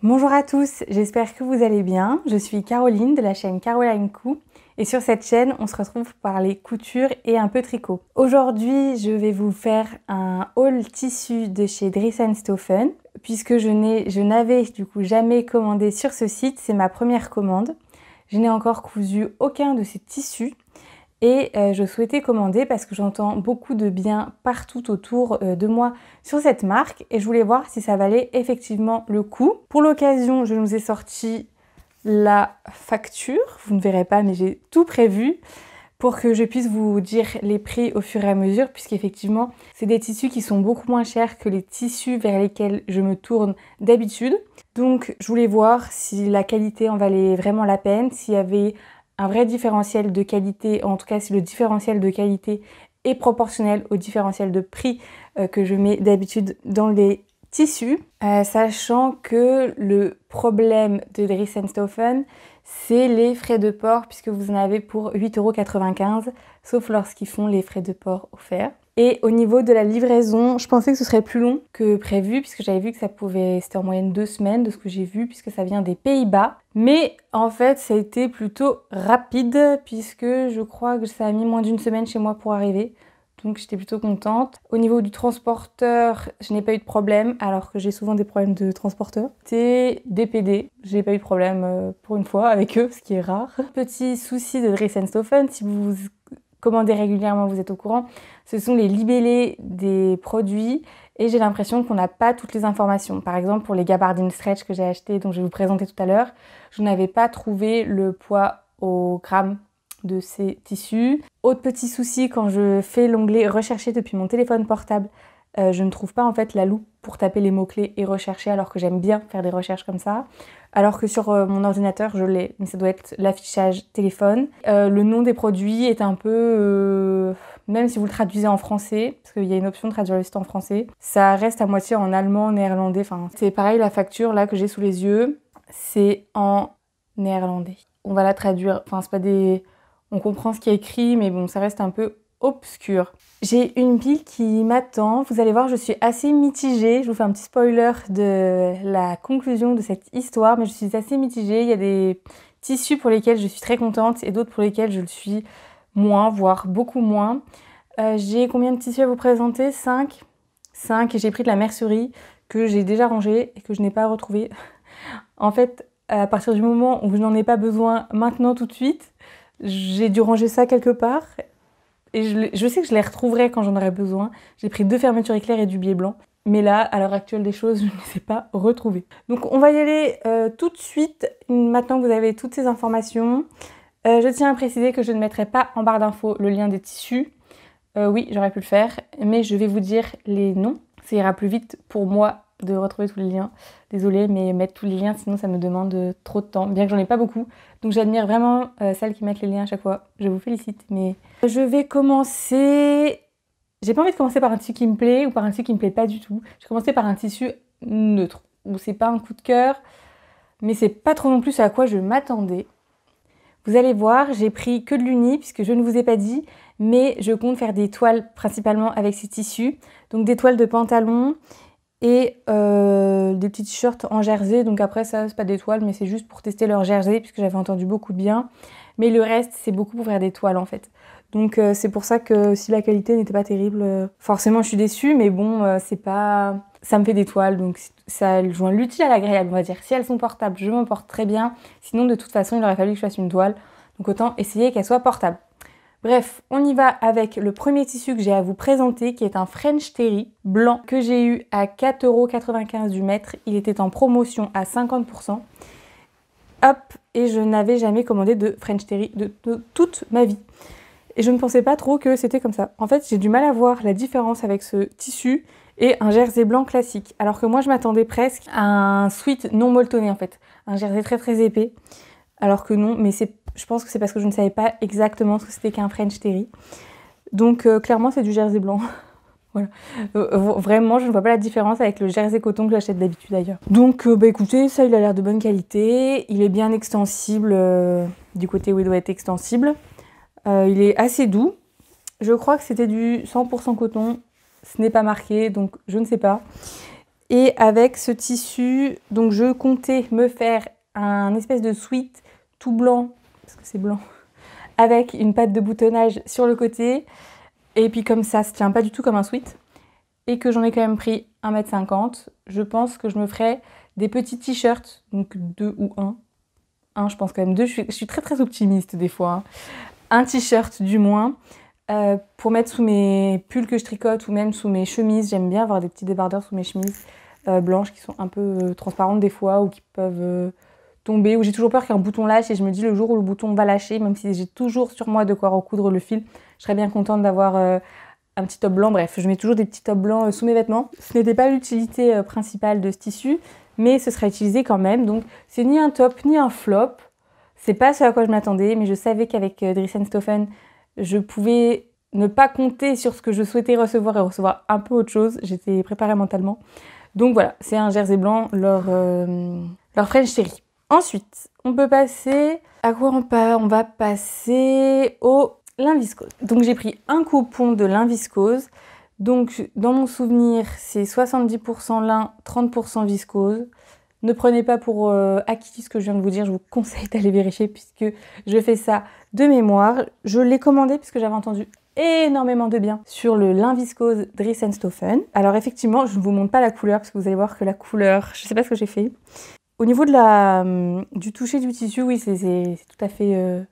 Bonjour à tous, j'espère que vous allez bien. Je suis Caroline de la chaîne Caroline Cou et sur cette chaîne, on se retrouve pour parler couture et un peu tricot. Aujourd'hui, je vais vous faire un haul tissu de chez Dries & Stophen puisque je n'avais du coup jamais commandé sur ce site, c'est ma première commande. Je n'ai encore cousu aucun de ces tissus. Et je souhaitais commander parce que j'entends beaucoup de bien partout autour de moi sur cette marque et je voulais voir si ça valait effectivement le coup. Pour l'occasion, je nous ai sorti la facture, vous ne verrez pas mais j'ai tout prévu pour que je puisse vous dire les prix au fur et à mesure puisqu'effectivement c'est des tissus qui sont beaucoup moins chers que les tissus vers lesquels je me tourne d'habitude. Donc je voulais voir si la qualité en valait vraiment la peine, s'il y avait un vrai différentiel de qualité, en tout cas si le différentiel de qualité est proportionnel au différentiel de prix que je mets d'habitude dans les tissus, sachant que le problème de Dries & Stophen, c'est les frais de port puisque vous en avez pour 8,95 €, sauf lorsqu'ils font les frais de port offerts. Et au niveau de la livraison, je pensais que ce serait plus long que prévu puisque j'avais vu que c'était en moyenne 2 semaines de ce que j'ai vu puisque ça vient des Pays-Bas. Mais en fait, ça a été plutôt rapide puisque je crois que ça a mis moins d'une semaine chez moi pour arriver. Donc j'étais plutôt contente. Au niveau du transporteur, je n'ai pas eu de problème alors que j'ai souvent des problèmes de transporteur. C'était DPD, j'ai pas eu de problème pour une fois avec eux, ce qui est rare. Petit souci de Dries & Stophen, si vous commandez régulièrement, vous êtes au courant, ce sont les libellés des produits et j'ai l'impression qu'on n'a pas toutes les informations. Par exemple, pour les gabardines stretch que j'ai achetées, dont je vais vous présenter tout à l'heure, je n'avais pas trouvé le poids au gramme de ces tissus. Autre petit souci, quand je fais l'onglet rechercher depuis mon téléphone portable, je ne trouve pas en fait la loupe pour taper les mots-clés et rechercher alors que j'aime bien faire des recherches comme ça. Alors que sur mon ordinateur, je l'ai, mais ça doit être l'affichage téléphone. Le nom des produits est un peu... même si vous le traduisez en français, parce qu'il y a une option de traduire le site en français, ça reste à moitié en allemand, néerlandais, enfin... C'est pareil, la facture là que j'ai sous les yeux, c'est en néerlandais. On va la traduire, enfin c'est pas des... On comprend ce qui est écrit, mais bon, ça reste un peu obscur. J'ai une pile qui m'attend. Vous allez voir, je suis assez mitigée. Je vous fais un petit spoiler de la conclusion de cette histoire, mais je suis assez mitigée. Il y a des tissus pour lesquels je suis très contente et d'autres pour lesquels je le suis moins, voire beaucoup moins. J'ai combien de tissus à vous présenter? 5. 5 et j'ai pris de la mercerie que j'ai déjà rangée et que je n'ai pas retrouvée. En fait, à partir du moment où je n'en ai pas besoin maintenant tout de suite, j'ai dû ranger ça quelque part et je sais que je les retrouverai quand j'en aurai besoin. J'ai pris 2 fermetures éclair et du biais blanc. Mais là, à l'heure actuelle des choses, je ne les ai pas retrouvées. Donc on va y aller tout de suite, maintenant que vous avez toutes ces informations. Je tiens à préciser que je ne mettrai pas en barre d'infos le lien des tissus. Oui, j'aurais pu le faire, mais je vais vous dire les noms. Ça ira plus vite pour moi de retrouver tous les liens. Désolée, mais mettre tous les liens, sinon ça me demande trop de temps, bien que j'en ai pas beaucoup. Donc j'admire vraiment celles qui mettent les liens à chaque fois. Je vous félicite. Mais je vais commencer... J'ai pas envie de commencer par un tissu qui me plaît ou par un tissu qui me plaît pas du tout. Je vais commencer par un tissu neutre, où c'est pas un coup de cœur, mais c'est pas trop non plus ce à quoi je m'attendais. Vous allez voir, j'ai pris que de l'uni, puisque je ne vous ai pas dit, mais je compte faire des toiles principalement avec ces tissus. Donc des toiles de pantalon et des petits t-shirts en jersey. Donc après ça, c'est pas des toiles, mais c'est juste pour tester leur jersey, puisque j'avais entendu beaucoup de bien. Mais le reste, c'est beaucoup pour faire des toiles en fait. Donc c'est pour ça que si la qualité n'était pas terrible, forcément je suis déçue, mais bon, c'est pas... Ça me fait des toiles, donc ça joint l'utile à l'agréable, on va dire. Si elles sont portables, je m'en porte très bien. Sinon, de toute façon, il aurait fallu que je fasse une toile. Donc autant essayer qu'elle soit portable. Bref, on y va avec le premier tissu que j'ai à vous présenter, qui est un French Terry blanc que j'ai eu à 4,95 € du mètre. Il était en promotion à 50%. Hop, et je n'avais jamais commandé de French Terry de toute ma vie. Et je ne pensais pas trop que c'était comme ça. En fait, j'ai du mal à voir la différence avec ce tissu et un jersey blanc classique. Alors que moi, je m'attendais presque à un sweat non molletonné en fait. Un jersey très très épais. Alors que non, mais je pense que c'est parce que je ne savais pas exactement ce que c'était qu'un French Terry. Donc clairement, c'est du jersey blanc. Voilà. Vraiment, je ne vois pas la différence avec le jersey coton que j'achète d'habitude d'ailleurs. Donc écoutez, ça il a l'air de bonne qualité. Il est bien extensible du côté où il doit être extensible. Il est assez doux. Je crois que c'était du 100% coton. Ce n'est pas marqué, donc je ne sais pas. Et avec ce tissu, donc je comptais me faire un espèce de sweat tout blanc, parce que c'est blanc, avec une patte de boutonnage sur le côté. Et puis comme ça se tient pas du tout comme un sweat. Et que j'en ai quand même pris 1,50 m, je pense que je me ferai des petits t-shirts, donc 2 ou 1. Je pense quand même 2, je suis très très optimiste des fois. Hein. Un t-shirt du moins, pour mettre sous mes pulls que je tricote ou même sous mes chemises. J'aime bien avoir des petits débardeurs sous mes chemises blanches qui sont un peu transparentes des fois ou qui peuvent tomber. Ou j'ai toujours peur qu'un bouton lâche et je me dis le jour où le bouton va lâcher, même si j'ai toujours sur moi de quoi recoudre le fil, je serais bien contente d'avoir un petit top blanc. Bref, je mets toujours des petits tops blancs sous mes vêtements. Ce n'était pas l'utilité principale de ce tissu, mais ce sera utilisé quand même. Donc c'est ni un top ni un flop. C'est pas ce à quoi je m'attendais, mais je savais qu'avec Dries & Stoffen, je pouvais ne pas compter sur ce que je souhaitais recevoir et recevoir un peu autre chose. J'étais préparée mentalement. Donc voilà, c'est un jersey blanc, leur French Cherry. Ensuite, on peut passer... À quoi on va passer au lin viscose. Donc j'ai pris un coupon de lin viscose. Donc dans mon souvenir, c'est 70% lin, 30% viscose. Ne prenez pas pour acquis ce que je viens de vous dire, je vous conseille d'aller vérifier puisque je fais ça de mémoire. Je l'ai commandé puisque j'avais entendu énormément de bien sur le lin viscose Dries & Stoffen. Alors effectivement, je ne vous montre pas la couleur parce que vous allez voir que la couleur, je ne sais pas ce que j'ai fait. Au niveau de du toucher du tissu, oui, c'est tout à fait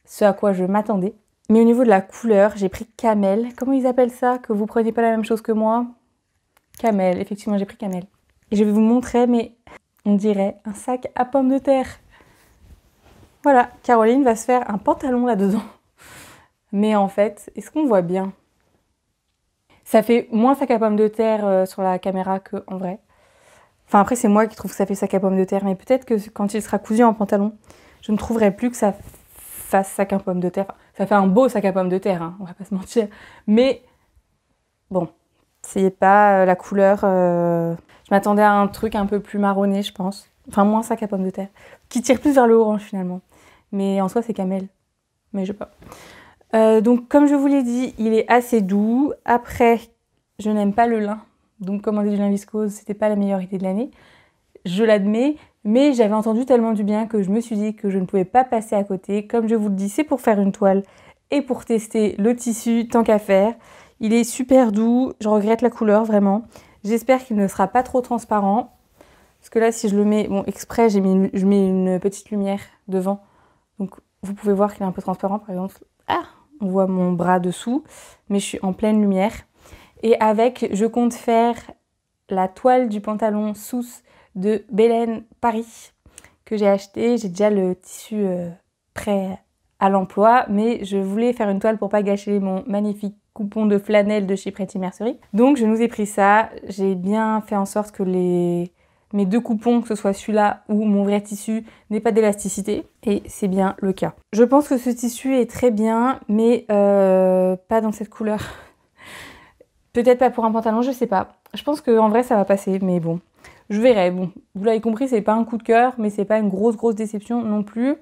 ce à quoi je m'attendais. Mais au niveau de la couleur, j'ai pris Camel. Comment ils appellent ça? Que vous preniez pas la même chose que moi? Camel, effectivement, j'ai pris Camel. Et je vais vous montrer, mais on dirait un sac à pommes de terre. Voilà, Caroline va se faire un pantalon là-dedans. Mais en fait, est-ce qu'on voit bien? Ça fait moins sac à pommes de terre sur la caméra qu'en vrai. Enfin après, c'est moi qui trouve que ça fait sac à pommes de terre. Mais peut-être que quand il sera cousu en pantalon, je ne trouverai plus que ça fasse sac à pommes de terre. Ça fait un beau sac à pommes de terre, hein, on va pas se mentir. Mais bon, c'est pas la couleur... Je m'attendais à un truc un peu plus marronné, je pense. Enfin, moins sac à pommes de terre. Qui tire plus vers le orange, finalement. Mais en soi, c'est Camel. Mais je sais pas. Donc, comme je vous l'ai dit, il est assez doux. Après, je n'aime pas le lin. Donc, commander du lin viscose, c'était pas la meilleure idée de l'année. Je l'admets. Mais j'avais entendu tellement du bien que je me suis dit que je ne pouvais pas passer à côté. Comme je vous le dis, c'est pour faire une toile et pour tester le tissu, tant qu'à faire. Il est super doux. Je regrette la couleur, vraiment. J'espère qu'il ne sera pas trop transparent. Parce que là, si je le mets, bon, exprès, je mets une petite lumière devant. Donc, vous pouvez voir qu'il est un peu transparent, par exemple. Ah, on voit mon bras dessous, mais je suis en pleine lumière. Et avec, je compte faire la toile du pantalon Sousse de Belen Paris que j'ai acheté. J'ai déjà le tissu prêt à l'emploi, mais je voulais faire une toile pour pas gâcher mon magnifique coupon de flanelle de chez Pretty Mercery. Donc je nous ai pris ça. J'ai bien fait en sorte que mes deux coupons, que ce soit celui-là ou mon vrai tissu, n'aient pas d'élasticité. Et c'est bien le cas. Je pense que ce tissu est très bien, mais pas dans cette couleur. Peut-être pas pour un pantalon, je sais pas. Je pense qu'en vrai ça va passer, mais bon. Je verrai. Bon, vous l'avez compris, c'est pas un coup de cœur, mais c'est pas une grosse déception non plus.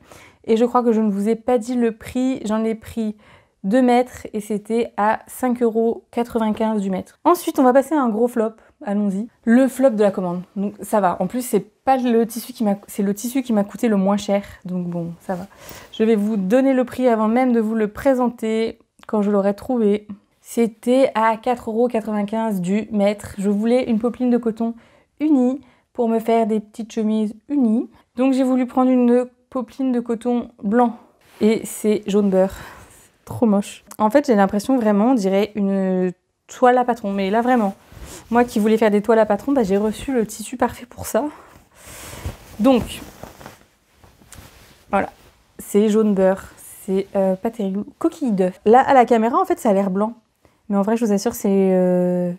Et je crois que je ne vous ai pas dit le prix. J'en ai pris 2 mètres et c'était à 5,95 € du mètre. Ensuite, on va passer à un gros flop. Allons-y. Le flop de la commande. Donc ça va. En plus, c'est pas le tissu c'est le tissu qui m'a coûté le moins cher. Donc bon, ça va. Je vais vous donner le prix avant même de vous le présenter quand je l'aurai trouvé. C'était à 4,95 € du mètre. Je voulais une popeline de coton unie pour me faire des petites chemises unies. Donc j'ai voulu prendre une popeline de coton blanc et c'est jaune beurre. Trop moche. En fait, j'ai l'impression vraiment, on dirait une toile à patron. Mais là, vraiment, moi qui voulais faire des toiles à patron, bah, j'ai reçu le tissu parfait pour ça. Donc, voilà. C'est jaune beurre. C'est pas terrible. Coquille d'œuf. Là, à la caméra, en fait, ça a l'air blanc. Mais en vrai, je vous assure, c'est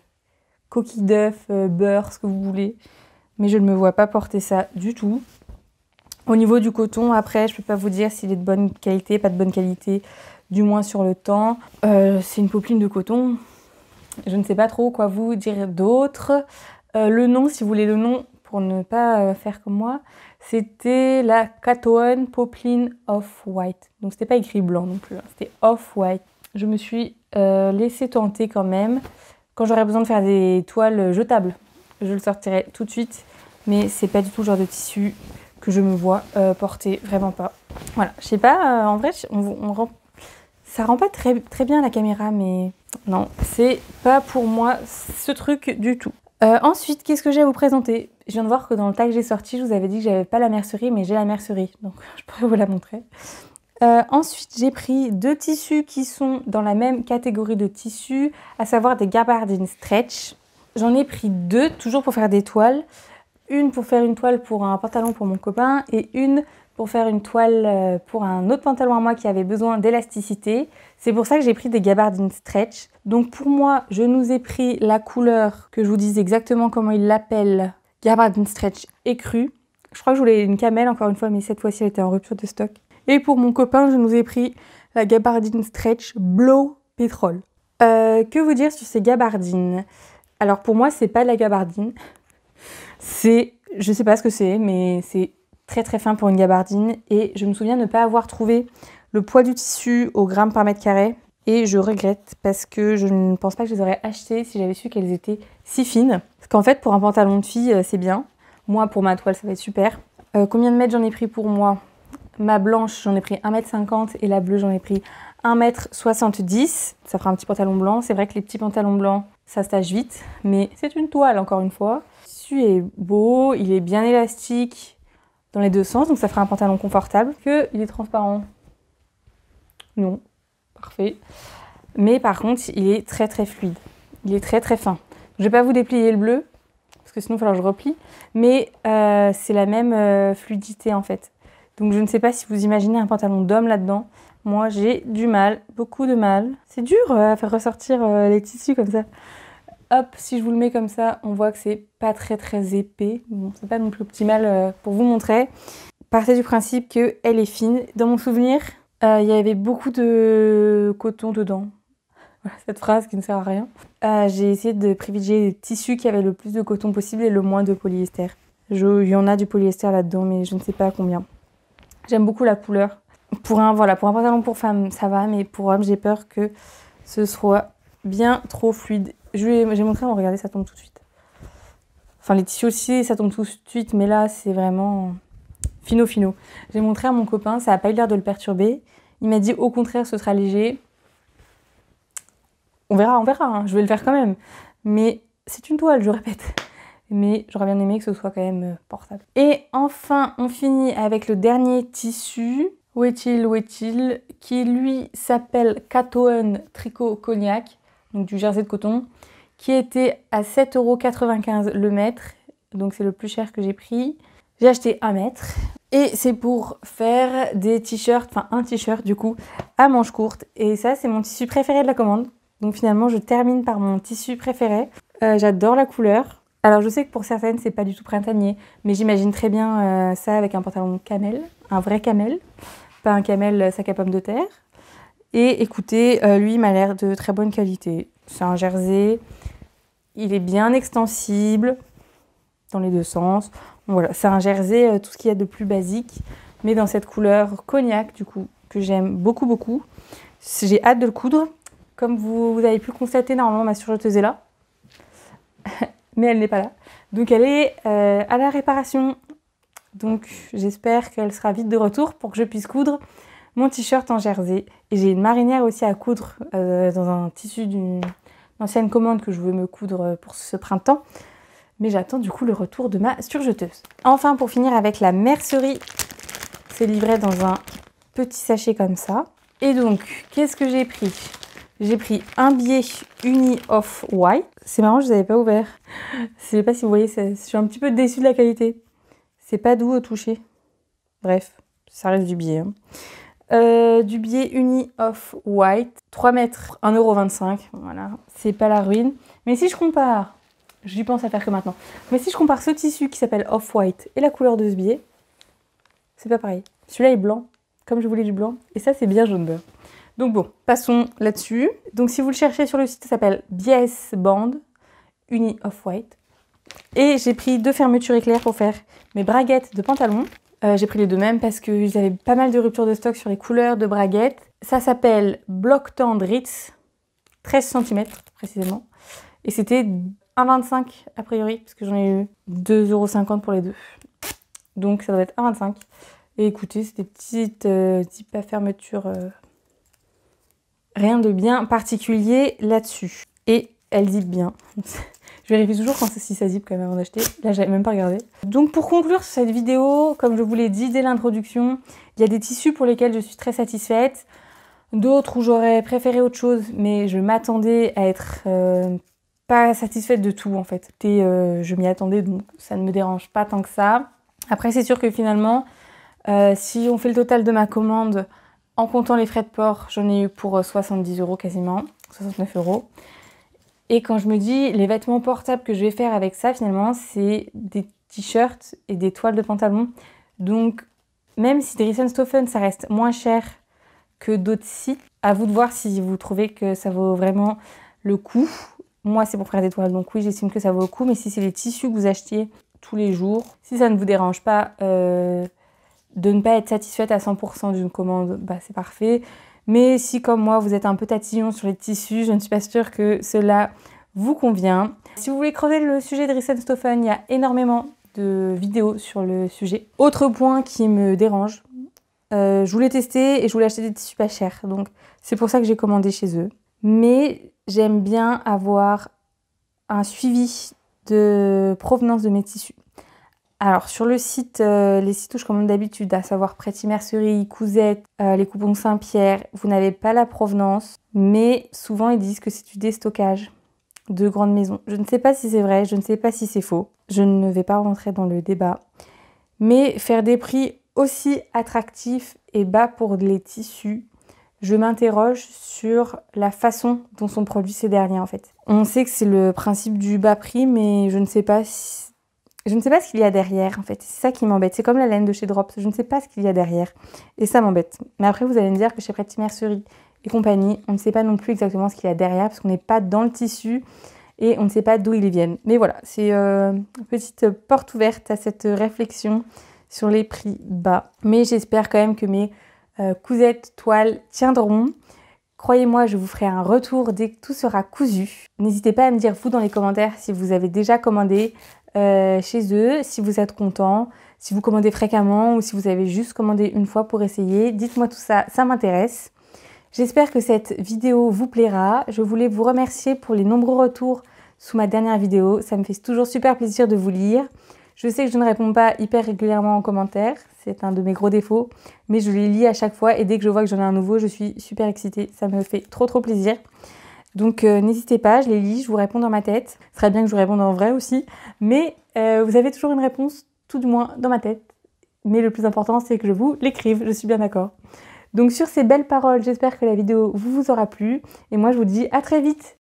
coquille d'œuf, beurre, ce que vous voulez. Mais je ne me vois pas porter ça du tout. Au niveau du coton, après, je ne peux pas vous dire s'il est de bonne qualité, pas de bonne qualité, du moins sur le temps. C'est une popeline de coton. Je ne sais pas trop quoi vous dire d'autre. Le nom, si vous voulez le nom, pour ne pas faire comme moi, c'était la Catoan Popeline Off-White. Donc, c'était pas écrit blanc non plus, hein, c'était Off-White. Je me suis laissée tenter quand même, quand j'aurais besoin de faire des toiles jetables, je le sortirai tout de suite. Mais c'est pas du tout le genre de tissu que je me vois porter, vraiment pas. Voilà, je sais pas, en vrai, ça rend pas très bien à la caméra, mais non, c'est pas pour moi ce truc du tout. Ensuite, qu'est-ce que j'ai à vous présenter? Je viens de voir que dans le tag que j'ai sorti, je vous avais dit que j'avais pas la mercerie, mais j'ai la mercerie, donc je pourrais vous la montrer. Ensuite, j'ai pris 2 tissus qui sont dans la même catégorie de tissus, à savoir des gabardines stretch. J'en ai pris 2, toujours pour faire des toiles. Une pour faire une toile pour un pantalon pour mon copain et une pour faire une toile pour un autre pantalon à moi qui avait besoin d'élasticité. C'est pour ça que j'ai pris des gabardines stretch. Donc pour moi, je nous ai pris la couleur, que je vous dise exactement comment ils l'appellent, gabardine stretch écrue. Je crois que je voulais une camel encore une fois, mais cette fois-ci elle était en rupture de stock. Et pour mon copain, je nous ai pris la gabardine stretch Blow Pétrole. Que vous dire sur ces gabardines? Alors pour moi, c'est pas de la gabardine. Je sais pas ce que c'est, mais c'est très très fin pour une gabardine. Et je me souviens ne pas avoir trouvé le poids du tissu au gramme par mètre carré. Et je regrette parce que je ne pense pas que je les aurais achetées si j'avais su qu'elles étaient si fines. Parce qu'en fait, pour un pantalon de fille, c'est bien. Moi, pour ma toile, ça va être super. Combien de mètres j'en ai pris pour moi? Ma blanche, j'en ai pris 1,50 m et la bleue, j'en ai pris 1,70 m. Ça fera un petit pantalon blanc. C'est vrai que les petits pantalons blancs, ça se tâche vite. Mais c'est une toile, encore une fois. Le tissu est beau, il est bien élastique dans les deux sens. Donc ça fera un pantalon confortable. Il est transparent? Non. Parfait. Mais par contre, il est très très fluide. Il est très très fin. Je ne vais pas vous déplier le bleu, parce que sinon il va falloir que je replie. Mais c'est la même fluidité en fait. Donc je ne sais pas si vous imaginez un pantalon d'homme là-dedans. Moi j'ai du mal, beaucoup de mal. C'est dur à faire ressortir les tissus comme ça. Hop, si je vous le mets comme ça, on voit que c'est pas très très épais. Bon, c'est pas non plus optimal pour vous montrer. Partez du principe qu'elle est fine. Dans mon souvenir, il y avait beaucoup de coton dedans. Voilà, cette phrase qui ne sert à rien. J'ai essayé de privilégier les tissus qui avaient le plus de coton possible et le moins de polyester. Il y en a du polyester là-dedans, mais je ne sais pas combien. J'aime beaucoup la couleur. Pour un pantalon pour femme, ça va, mais pour homme, j'ai peur que ce soit bien trop fluide. J'ai montré, regardez, ça tombe tout de suite. Enfin, les tissus aussi, ça tombe tout de suite, mais là, c'est vraiment fino. J'ai montré à mon copain, ça n'a pas eu l'air de le perturber. Il m'a dit, au contraire, ce sera léger. On verra, hein. Je vais le faire quand même. Mais c'est une toile, je répète. Mais j'aurais bien aimé que ce soit quand même portable. Et enfin, on finit avec le dernier tissu, où est-il, qui lui s'appelle Catoen Tricot Cognac, donc du jersey de coton, qui était à 7,95 € le mètre, donc c'est le plus cher que j'ai pris. J'ai acheté 1 mètre, et c'est pour faire des t-shirts, enfin un t-shirt du coup, à manches courtes, et ça c'est mon tissu préféré de la commande. Donc finalement, je termine par mon tissu préféré. J'adore la couleur. Alors je sais que pour certaines c'est pas du tout printanier, mais j'imagine très bien ça avec un pantalon camel, un vrai camel, pas un camel sac à pommes de terre. Et écoutez, lui il m'a l'air de très bonne qualité. C'est un jersey, il est bien extensible dans les deux sens. Donc, voilà, c'est un jersey, tout ce qu'il y a de plus basique, mais dans cette couleur cognac du coup, que j'aime beaucoup. J'ai hâte de le coudre. Comme vous avez pu le constater, normalement ma surjeteuse est là. Mais elle n'est pas là. Donc elle est à la réparation. Donc j'espère qu'elle sera vite de retour pour que je puisse coudre mon t-shirt en jersey. Et j'ai une marinière aussi à coudre dans un tissu d'une ancienne commande que je veux me coudre pour ce printemps. Mais j'attends du coup le retour de ma surjeteuse. Enfin, pour finir avec la mercerie, c'est livré dans un petit sachet comme ça. Et donc, qu'est-ce que j'ai pris ? J'ai pris un biais uni off-white. C'est marrant, je ne les avais pas ouverts. Je ne sais pas si vous voyez, je suis un petit peu déçue de la qualité. C'est pas doux au toucher. Bref, ça reste du biais. Du biais uni off-white. 3 mètres, 1,25 €. Voilà, c'est pas la ruine. Mais si je compare, j'y pense à faire que maintenant. Mais si je compare ce tissu qui s'appelle off-white et la couleur de ce biais, c'est pas pareil. Celui-là est blanc, comme je voulais du blanc. Et ça, c'est bien jaune beurre. Donc bon, passons là-dessus. Donc si vous le cherchez sur le site, ça s'appelle BS Band Uni Off-White. Et j'ai pris 2 fermetures éclairs pour faire mes braguettes de pantalon. J'ai pris les 2 mêmes parce qu'ils avaient pas mal de ruptures de stock sur les couleurs de braguettes. Ça s'appelle Block Tendre Ritz, 13 cm précisément. Et c'était 1,25 a priori, parce que j'en ai eu 2,50 € pour les deux. Donc ça doit être 1,25 €. Et écoutez, c'est des petites zips à fermeture. Rien de bien particulier là-dessus. Et elle zip bien. Je vérifie toujours si ça zip quand même avant d'acheter. Là, j'avais même pas regardé. Donc pour conclure cette vidéo, comme je vous l'ai dit dès l'introduction, il y a des tissus pour lesquels je suis très satisfaite. D'autres où j'aurais préféré autre chose, mais je m'attendais à être pas satisfaite de tout en fait. Et je m'y attendais, donc ça ne me dérange pas tant que ça. Après, c'est sûr que finalement, si on fait le total de ma commande, en comptant les frais de port, j'en ai eu pour 70 € quasiment, 69 €. Et quand je me dis les vêtements portables que je vais faire avec ça, finalement, c'est des t-shirts et des toiles de pantalon. Donc, même si Dress & Stophen, ça reste moins cher que d'autres sites, à vous de voir si vous trouvez que ça vaut vraiment le coup. Moi, c'est pour faire des toiles, donc oui, j'estime que ça vaut le coup. Mais si c'est les tissus que vous achetiez tous les jours, si ça ne vous dérange pas de ne pas être satisfaite à 100% d'une commande, bah c'est parfait. Mais si, comme moi, vous êtes un peu tatillon sur les tissus, je ne suis pas sûre que cela vous convient. Si vous voulez creuser le sujet de Dress & Stophen, il y a énormément de vidéos sur le sujet. Autre point qui me dérange, je voulais tester et je voulais acheter des tissus pas chers. Donc, c'est pour ça que j'ai commandé chez eux. Mais j'aime bien avoir un suivi de provenance de mes tissus. Alors sur le site, les sites où je commande d'habitude, à savoir Pretty Mercerie, Cousette, les coupons Saint-Pierre, vous n'avez pas la provenance, mais souvent ils disent que c'est du déstockage de grandes maisons. Je ne sais pas si c'est vrai, je ne sais pas si c'est faux, je ne vais pas rentrer dans le débat, mais faire des prix aussi attractifs et bas pour les tissus, je m'interroge sur la façon dont sont produits ces derniers en fait. On sait que c'est le principe du bas prix, mais je ne sais pas ce qu'il y a derrière en fait, c'est ça qui m'embête. C'est comme la laine de chez Drops, je ne sais pas ce qu'il y a derrière et ça m'embête. Mais après vous allez me dire que chez Pretty Mercerie et compagnie, on ne sait pas non plus exactement ce qu'il y a derrière parce qu'on n'est pas dans le tissu et on ne sait pas d'où ils viennent. Mais voilà, c'est une petite porte ouverte à cette réflexion sur les prix bas. Mais j'espère quand même que mes cousettes toiles tiendront. Croyez-moi, je vous ferai un retour dès que tout sera cousu. N'hésitez pas à me dire vous dans les commentaires si vous avez déjà commandé chez eux, si vous êtes content, si vous commandez fréquemment ou si vous avez juste commandé une fois pour essayer. Dites-moi tout ça, ça m'intéresse. J'espère que cette vidéo vous plaira. Je voulais vous remercier pour les nombreux retours sous ma dernière vidéo. Ça me fait toujours super plaisir de vous lire. Je sais que je ne réponds pas hyper régulièrement en commentaire, c'est un de mes gros défauts, mais je les lis à chaque fois et dès que je vois que j'en ai un nouveau, je suis super excitée. Ça me fait trop plaisir. Donc n'hésitez pas, je les lis, je vous réponds dans ma tête. Ce serait bien que je vous réponde en vrai aussi, mais vous avez toujours une réponse, tout du moins dans ma tête. Mais le plus important, c'est que je vous l'écrive, je suis bien d'accord. Donc sur ces belles paroles, j'espère que la vidéo vous aura plu. Et moi, je vous dis à très vite.